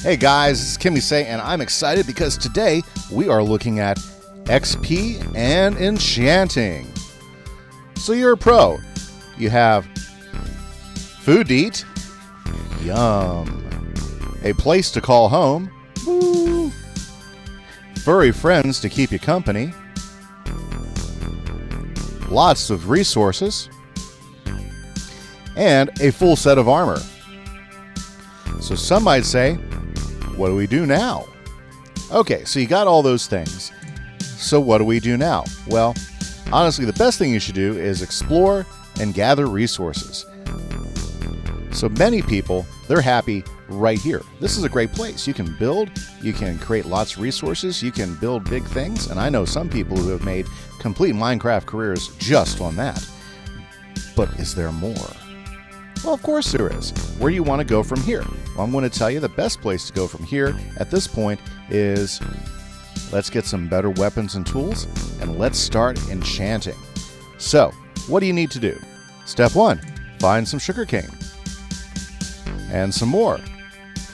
Hey guys, this is Kimise, and I'm excited because today we are looking at XP and enchanting. So you're a pro. You have food to eat, yum, a place to call home, woo, furry friends to keep you company, lots of resources, and a full set of armor. So some might say, what do we do now? Okay, so you got all those things. So what do we do now? Well, honestly, the best thing you should do is explore and gather resources. So many people, they're happy right here. This is a great place. You can build, you can create lots of resources, you can build big things, and I know some people who have made complete Minecraft careers just on that. But is there more? Well, of course there is. Where do you want to go from here? Well, I'm going to tell you the best place to go from here at this point is let's get some better weapons and tools, and let's start enchanting. So, what do you need to do? Step 1, find some sugarcane. And some more.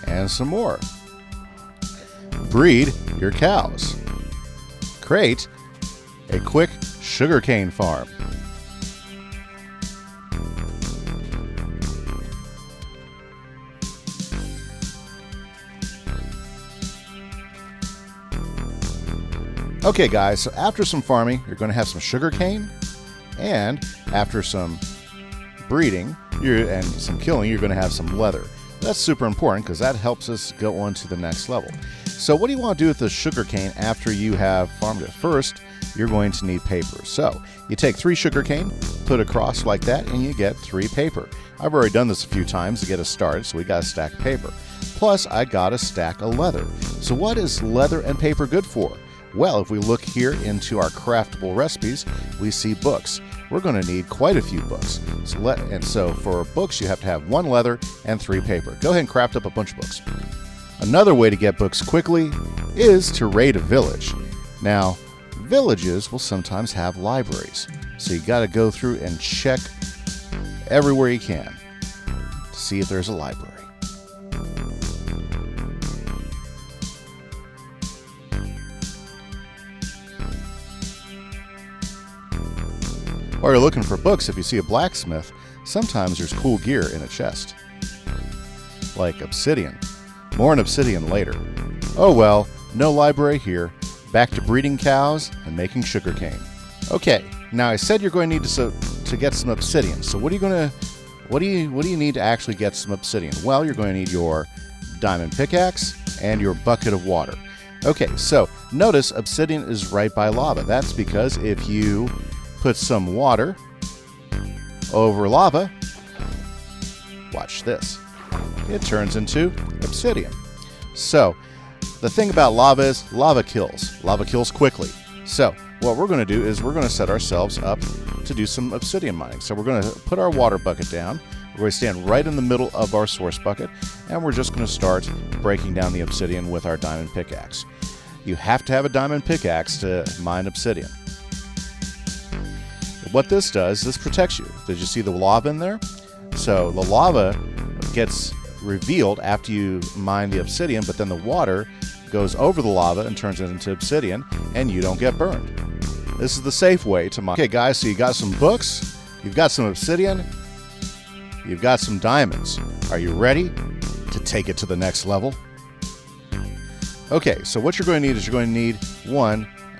And some more. Breed your cows. Create a quick sugarcane farm. Okay guys, so after some farming, you're going to have some sugarcane, and after some breeding and some killing, you're going to have some leather. That's super important because that helps us go on to the next level. So what do you want to do with the sugarcane after you have farmed it? First, you're going to need paper. So you take 3 sugarcane, put it across like that, and you get 3 paper. I've already done this a few times to get us started, so we got a stack of paper. Plus, I got a stack of leather. So what is leather and paper good for? Well, if we look here into our craftable recipes, we see books. We're going to need quite a few books. So for books, you have to have 1 leather and 3 paper. Go ahead and craft up a bunch of books. Another way to get books quickly is to raid a village. Now, villages will sometimes have libraries. So you got to go through and check everywhere you can to see if there's a library. While you're looking for books, if you see a blacksmith, sometimes there's cool gear in a chest. Like obsidian. More on obsidian later. Oh well, no library here. Back to breeding cows and making sugarcane. Okay, now I said you're going to need to get some obsidian. So what do you need to actually get some obsidian? Well, you're going to need your diamond pickaxe and your bucket of water. Okay, so notice obsidian is right by lava. That's because if you put some water over lava, watch this, it turns into obsidian. So the thing about lava is lava kills quickly. So what we're going to do is we're going to set ourselves up to do some obsidian mining. So we're going to put our water bucket down, we're going to stand right in the middle of our source bucket, and we're just going to start breaking down the obsidian with our diamond pickaxe. You have to have a diamond pickaxe to mine obsidian. What this does, this protects you. Did you see the lava in there? So the lava gets revealed after you mine the obsidian, but then the water goes over the lava and turns it into obsidian, and you don't get burned. This is the safe way to mine. Okay guys, so you got some books, you've got some obsidian, you've got some diamonds. Are you ready to take it to the next level? Okay, so what you're going to need is you're going to need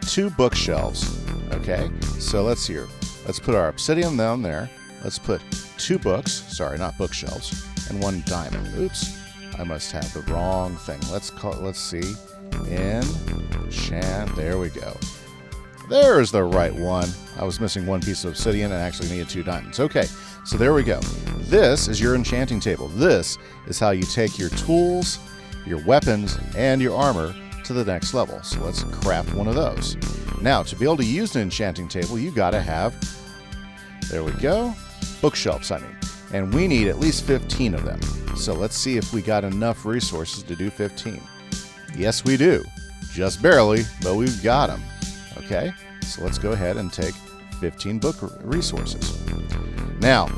2 bookshelves. Okay, so let's see here. Let's put our obsidian down there. Let's put 2 books, sorry, not bookshelves, and 1 diamond. Oops, I must have the wrong thing. Let's see, enchant, there we go. There's the right one. I was missing 1 piece of obsidian and actually needed 2 diamonds. Okay, so there we go. This is your enchanting table. This is how you take your tools, your weapons, and your armor to the next level. So let's craft 1 of those. Now, to be able to use an enchanting table, you got to have, there we go, bookshelves, I mean. And we need at least 15 of them. So let's see if we got enough resources to do 15. Yes, we do. Just barely, but we've got them. Okay, so let's go ahead and take 15 book resources. Now,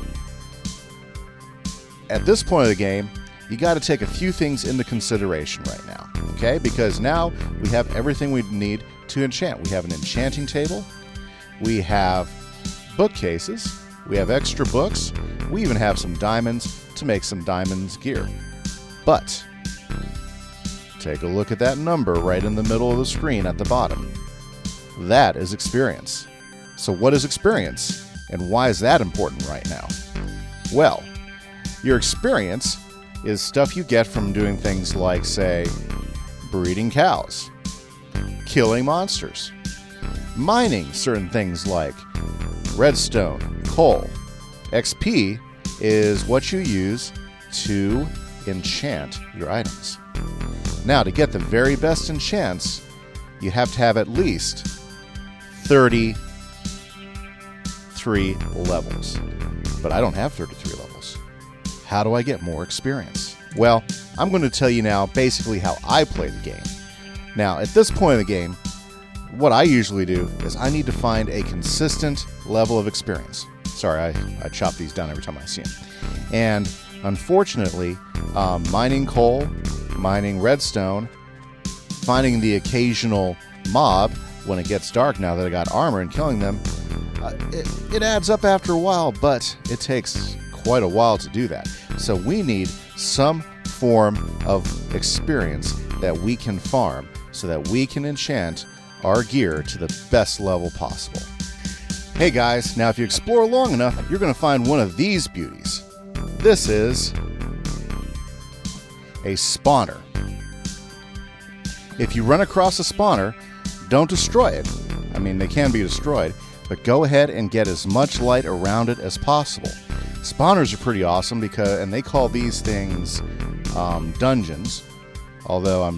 at this point of the game, you got to take a few things into consideration right now, okay? Because now we have everything we need to enchant. We have an enchanting table, we have bookcases, we have extra books, we even have some diamonds to make some diamonds gear. But take a look at that number right in the middle of the screen at the bottom. That is experience. So what is experience, and why is that important right now? Well, your experience is stuff you get from doing things like, say, breeding cows, killing monsters, mining certain things like redstone, coal. XP is what you use to enchant your items. Now, to get the very best enchants, you have to have at least 33 levels. But I don't have 33 levels. How do I get more experience? Well, I'm going to tell you now basically how I play the game. Now, at this point in the game, what I usually do is I need to find a consistent level of experience. Sorry, I chop these down every time I see them. And unfortunately, mining coal, mining redstone, finding the occasional mob when it gets dark now that I got armor and killing them, it adds up after a while, but it takes quite a while to do that. So we need some form of experience that we can farm so that we can enchant our gear to the best level possible. Hey guys, now if you explore long enough, you're going to find one of these beauties. This is a spawner. If you run across a spawner, don't destroy it. I mean, they can be destroyed, but go ahead and get as much light around it as possible. Spawners are pretty awesome because, and they call these things dungeons, although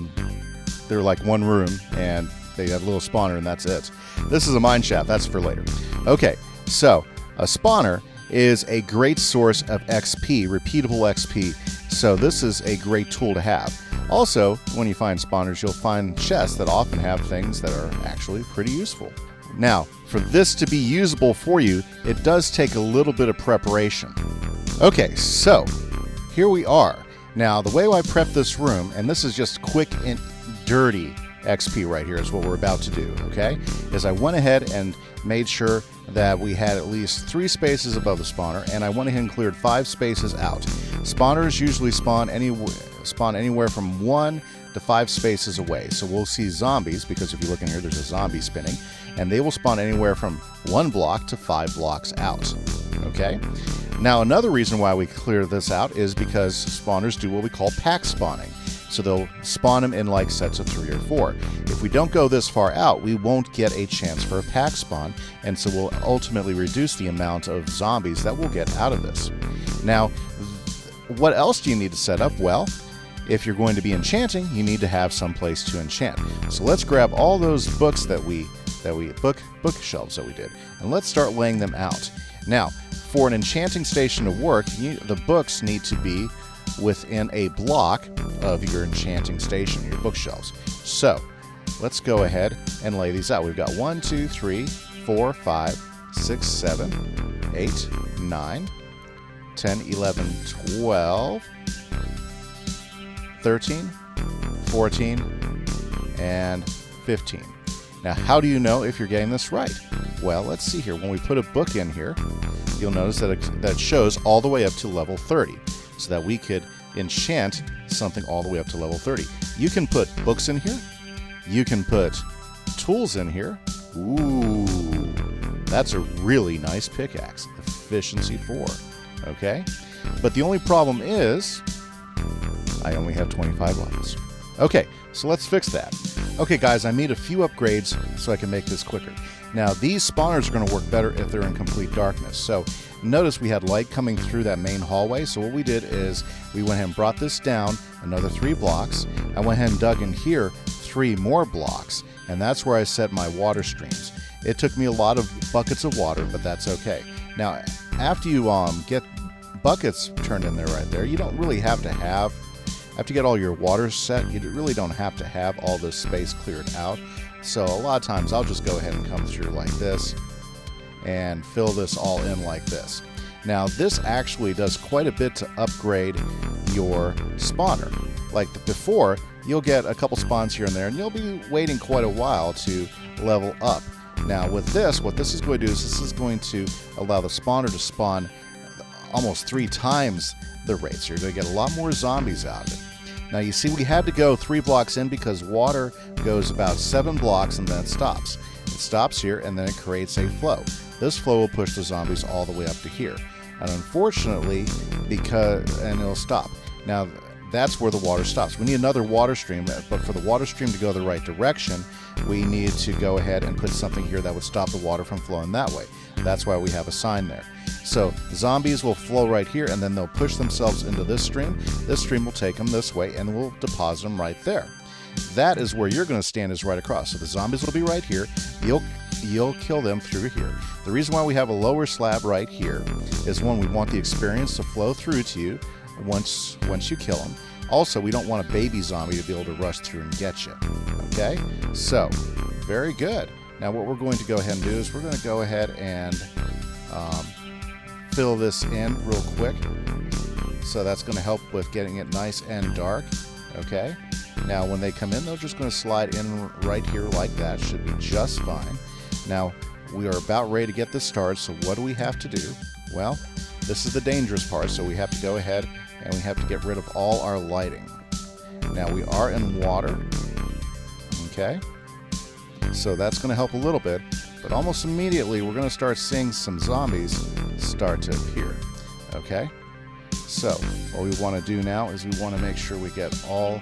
they're like one room and they have a little spawner and that's it. This is a mine shaft, that's for later. Okay, so a spawner is a great source of XP, repeatable XP, so this is a great tool to have. Also, when you find spawners, you'll find chests that often have things that are actually pretty useful. Now, for this to be usable for you, it does take a little bit of preparation. Okay, so here we are. Now, the way I prep this room, and this is just quick and dirty XP right here is what we're about to do, okay? Is I went ahead and made sure that we had at least 3 spaces above the spawner, and I went ahead and cleared 5 spaces out. Spawners usually spawn anywhere from 1 to 5 spaces away. So we'll see zombies, because if you look in here, there's a zombie spinning, and they will spawn anywhere from 1 block to 5 blocks out, okay? Now, another reason why we clear this out is because spawners do what we call pack spawning. So they'll spawn them in like sets of 3 or 4. If we don't go this far out, we won't get a chance for a pack spawn, and so we'll ultimately reduce the amount of zombies that we'll get out of this. Now, what else do you need to set up? Well, if you're going to be enchanting, you need to have some place to enchant. So let's grab all those books bookshelves that we did, and let's start laying them out. Now, for an enchanting station to work, the books need to be within a block of your enchanting station, your bookshelves. So let's go ahead and lay these out. We've got 1, 2, 3, 4, 5, 6, 7, 8, 9, 10, 11, 12, 13, 14, and 15. Now, how do you know if you're getting this right? Well, let's see here. When we put a book in here, you'll notice that that shows all the way up to level 30, so that we could enchant something all the way up to level 30. You can put books in here. You can put tools in here. Ooh, that's a really nice pickaxe. Efficiency 4. Okay? But the only problem is I only have 25 levels. Okay, so let's fix that. Okay, guys, I made a few upgrades so I can make this quicker. Now, these spawners are going to work better if they're in complete darkness. So notice we had light coming through that main hallway. So what we did is we went ahead and brought this down another 3 blocks. I went ahead and dug in here 3 more blocks, and that's where I set my water streams. It took me a lot of buckets of water, but that's okay. Now, after you get buckets turned in there right there, you don't really have to have, after you get all your water set, you really don't have to have all this space cleared out. So a lot of times I'll just go ahead and come through like this and fill this all in like this. Now this actually does quite a bit to upgrade your spawner. Like before, you'll get a couple spawns here and there, and you'll be waiting quite a while to level up. Now with this, what this is going to do is this is going to allow the spawner to spawn almost 3 times the rate, so you're going to get a lot more zombies out of it. Now you see we had to go 3 blocks in because water goes about 7 blocks and then it stops. It stops here and then it creates a flow. This flow will push the zombies all the way up to here. And unfortunately, and it'll stop. Now that's where the water stops. We need another water stream, but for the water stream to go the right direction, we need to go ahead and put something here that would stop the water from flowing that way. That's why we have a sign there. So zombies will flow right here, and then they'll push themselves into this stream. This stream will take them this way, and we'll deposit them right there. That is where you're going to stand, is right across. So the zombies will be right here. You'll kill them through here. The reason why we have a lower slab right here is, one, we want the experience to flow through to you once you kill them. Also, we don't want a baby zombie to be able to rush through and get you. Okay? So, very good. Now what we're going to go ahead and do is we're going to go ahead and fill this in real quick. So that's going to help with getting it nice and dark. Okay? Now when they come in, they're just going to slide in right here like that. Should be just fine. Now we are about ready to get this started, so what do we have to do? Well, this is the dangerous part, so we have to go ahead and we have to get rid of all our lighting. Now we are in water. Okay? So that's going to help a little bit, but almost immediately we're going to start seeing some zombies start to appear. Okay? So what we want to do now is we want to make sure we get all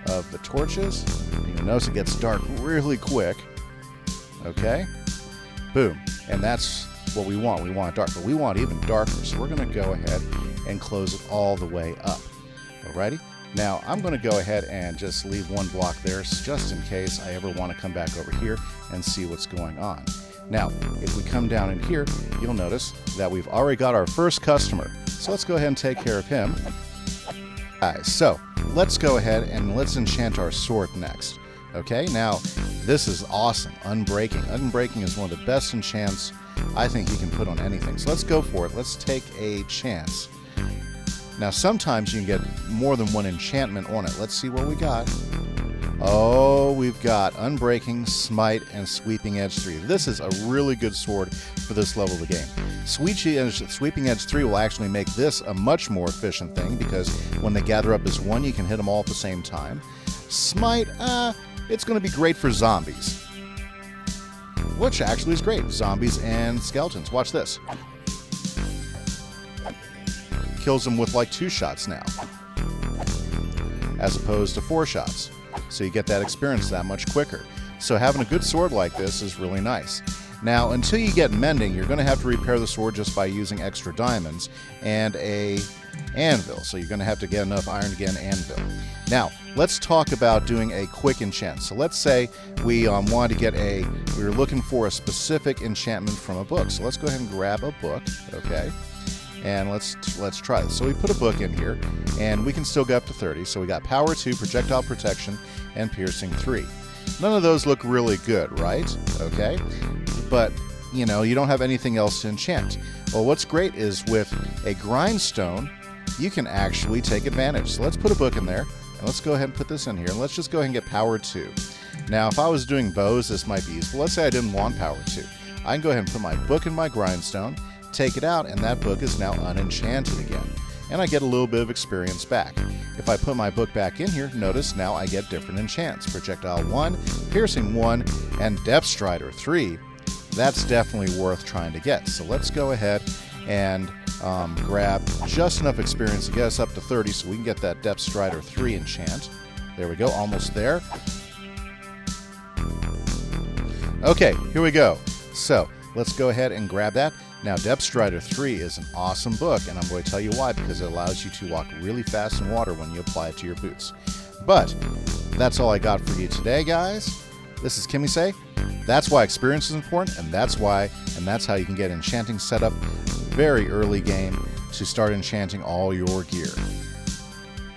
of the torches. You'll notice it gets dark really quick. Okay? Boom. And that's what we want. We want it dark, but we want it even darker, so we're going to go ahead and close it all the way up. Alrighty? Now I'm going to go ahead and just leave 1 block there just in case I ever want to come back over here and see what's going on. Now, if we come down in here, you'll notice that we've already got our first customer. So let's go ahead and take care of him. Guys, so let's go ahead and let's enchant our sword next. Okay, now this is awesome. Unbreaking. Unbreaking is one of the best enchants I think you can put on anything. So let's go for it. Let's take a chance. Now sometimes you can get more than 1 enchantment on it. Let's see what we got. Oh, we've got Unbreaking, Smite, and Sweeping Edge 3. This is a really good sword for this level of the game. Sweeping Edge 3 will actually make this a much more efficient thing because when they gather up as one, you can hit them all at the same time. Smite, it's going to be great for zombies. Which actually is great. Zombies and skeletons. Watch this. Kills them with like 2 shots now, as opposed to 4 shots. So you get that experience that much quicker. So having a good sword like this is really nice. Now, until you get mending, you're going to have to repair the sword just by using extra diamonds and a anvil. So you're going to have to get enough iron to get an anvil. Now, let's talk about doing a quick enchant. So let's say we wanted to get we were looking for a specific enchantment from a book. So let's go ahead and grab a book, okay? And let's try this. So we put a book in here, and we can still go up to 30. So we got Power 2, Projectile Protection, and Piercing 3. None of those look really good, right? Okay? But, you know, you don't have anything else to enchant. Well, what's great is with a grindstone, you can actually take advantage. So let's put a book in there, and let's go ahead and put this in here, and let's just go ahead and get Power 2. Now, if I was doing bows, this might be useful. Let's say I didn't want Power 2. I can go ahead and put my book in my grindstone, take it out, and that book is now unenchanted again. And I get a little bit of experience back. If I put my book back in here, notice now I get different enchants. Projectile 1, Piercing 1, and Depth Strider 3. That's definitely worth trying to get. So let's go ahead and grab just enough experience to get us up to 30 so we can get that Depth Strider 3 enchant. There we go, almost there. Okay, here we go. So let's go ahead and grab that. Now, Depth Strider 3 is an awesome book, and I'm going to tell you why, because it allows you to walk really fast in water when you apply it to your boots. But that's all I got for you today, guys. This is Kimise. That's why experience is important, and that's how you can get enchanting set up very early game to start enchanting all your gear.